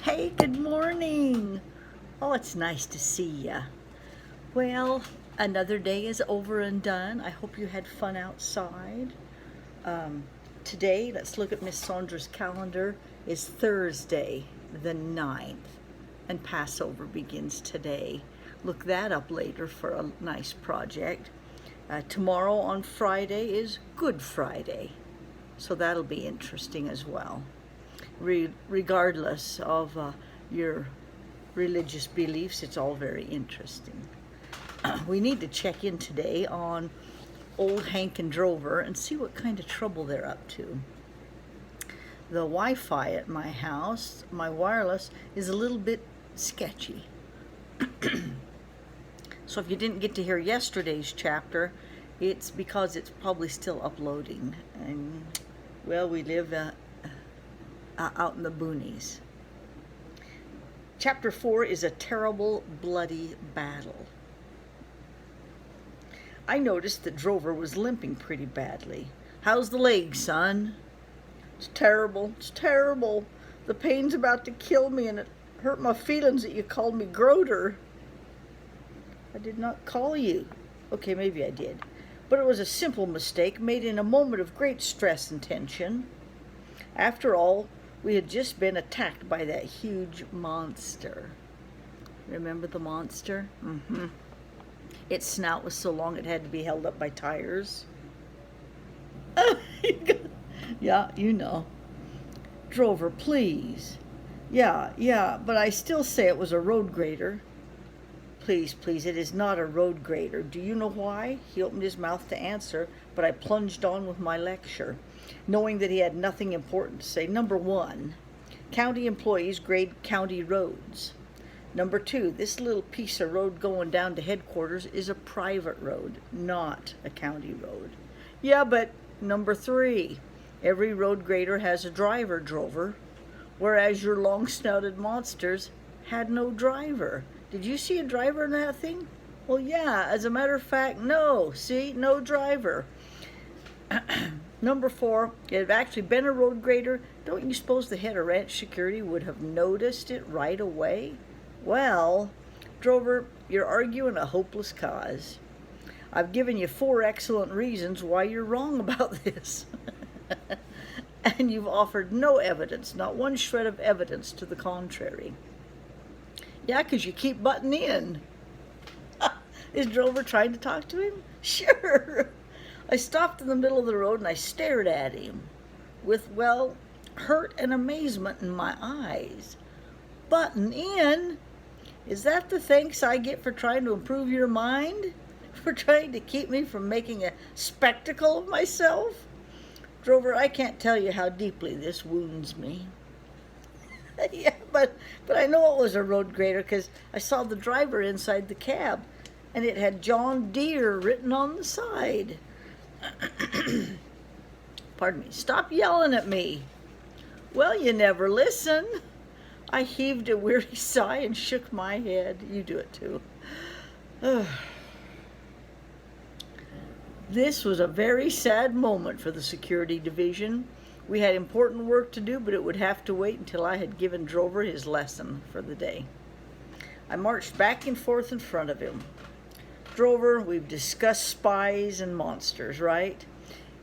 Hey, good morning. Oh, it's nice to see ya. Well, another day is over and done. I hope you had fun outside. Today, let's look at Miss Sandra's calendar, is Thursday, the 9th, and Passover begins today. Look that up later for a nice project. Tomorrow on Friday is Good Friday, so that'll be interesting as well. Regardless of your religious beliefs, it's all very interesting. We need to check in today on old Hank and Drover and see what kind of trouble they're up to. The Wi-Fi at my house, my wireless, is a little bit sketchy. So if you didn't get to hear yesterday's chapter, it's because it's probably still uploading. And, well, we live out in the boonies. Chapter 4 is a terrible, bloody battle. I noticed that Drover was limping pretty badly. How's the leg, son? It's terrible. It's terrible. The pain's about to kill me, and it hurt my feelings that you called me Groder. I did not call you. Okay, maybe I did. But it was a simple mistake made in a moment of great stress and tension. After all, we had just been attacked by that huge monster. Remember the monster? Mm-hmm. Its snout was so long it had to be held up by tires. Yeah, you know. Drover, please. Yeah, but I still say it was a road grader. Please, it is not a road grader. Do you know why? He opened his mouth to answer, but I plunged on with my lecture, knowing that he had nothing important to say. Number 1, county employees grade county roads. Number 2, this little piece of road going down to headquarters is a private road, not a county road. Yeah, but number 3, every road grader has a driver, Drover, whereas your long-snouted monsters had no driver. Did you see a driver in that thing? Well, yeah, as a matter of fact, no. See, no driver. Number 4, it had actually been a road grader. Don't you suppose the head of ranch security would have noticed it right away? Well, Drover, you're arguing a hopeless cause. I've given you 4 excellent reasons why you're wrong about this. And you've offered no evidence, not one shred of evidence to the contrary. Yeah, 'cause you keep butting in. Is Drover trying to talk to him? Sure. I stopped in the middle of the road and I stared at him with, well, hurt and amazement in my eyes. Butting in? Is that the thanks I get for trying to improve your mind? For trying to keep me from making a spectacle of myself? Drover, I can't tell you how deeply this wounds me. Yeah, but I know it was a road grader because I saw the driver inside the cab, and it had John Deere written on the side. Pardon me. Stop yelling at me. Well, you never listen. I heaved a weary sigh and shook my head. You do it too. This was a very sad moment for the security division. We had important work to do, but it would have to wait until I had given Drover his lesson for the day. I marched back and forth in front of him. Drover, we've discussed spies and monsters, right?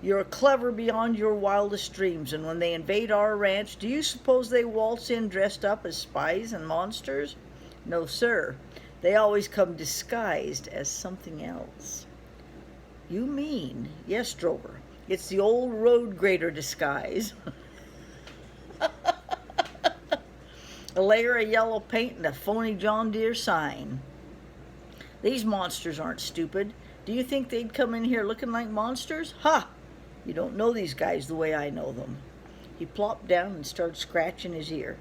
You're clever beyond your wildest dreams, and when they invade our ranch, do you suppose they waltz in dressed up as spies and monsters? No, sir. They always come disguised as something else. You mean? Yes, Drover. It's the old road grader disguise. A layer of yellow paint and a phony John Deere sign. These monsters aren't stupid. Do you think they'd come in here looking like monsters? Ha! You don't know these guys the way I know them. He plopped down and started scratching his ear.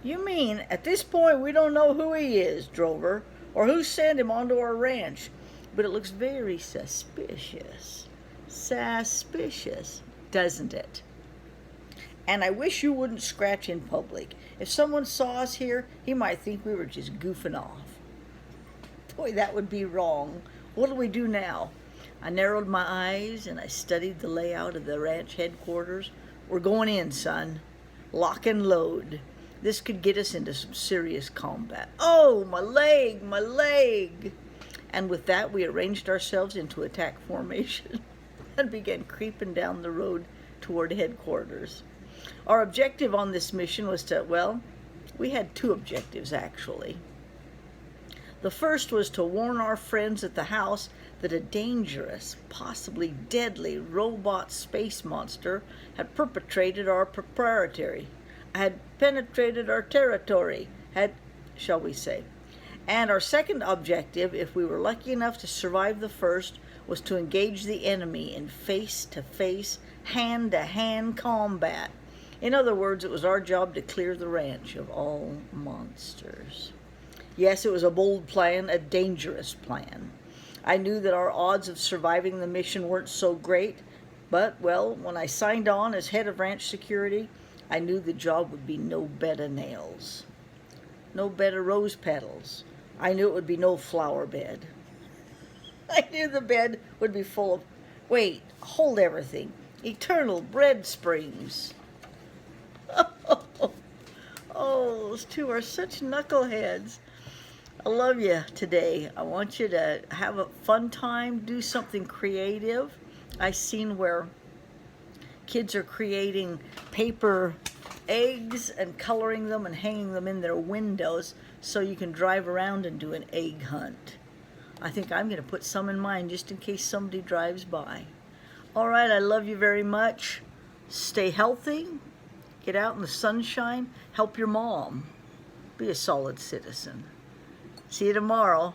You mean, at this point we don't know who he is, Drover, or who sent him onto our ranch, but it looks very suspicious. Suspicious, doesn't it? And I wish you wouldn't scratch in public. If someone saw us here, he might think we were just goofing off. Boy, that would be wrong. What do we do now? I narrowed my eyes and I studied the layout of the ranch headquarters. We're going in, son. Lock and load. This could get us into some serious combat. Oh, my leg, my leg! And with that, we arranged ourselves into attack formation and began creeping down the road toward headquarters. Our objective on this mission was to, well, we had two objectives actually. The first was to warn our friends at the house that a dangerous, possibly deadly robot space monster had penetrated our territory, shall we say. And our second objective, if we were lucky enough to survive the first, was to engage the enemy in face-to-face, hand-to-hand combat. In other words, it was our job to clear the ranch of all monsters. Yes, it was a bold plan, a dangerous plan. I knew that our odds of surviving the mission weren't so great, but, well, when I signed on as head of ranch security, I knew the job would be no bed of nails, no bed of rose petals. I knew it would be no flower bed. I knew the bed would be full of, wait, hold everything, eternal bread springs. Oh, those two are such knuckleheads. I love you today. I want you to have a fun time, do something creative. I've seen where kids are creating paper eggs and coloring them and hanging them in their windows so you can drive around and do an egg hunt. I think I'm going to put some in mine just in case somebody drives by. All right, I love you very much. Stay healthy. Get out in the sunshine. Help your mom. Be a solid citizen. See you tomorrow.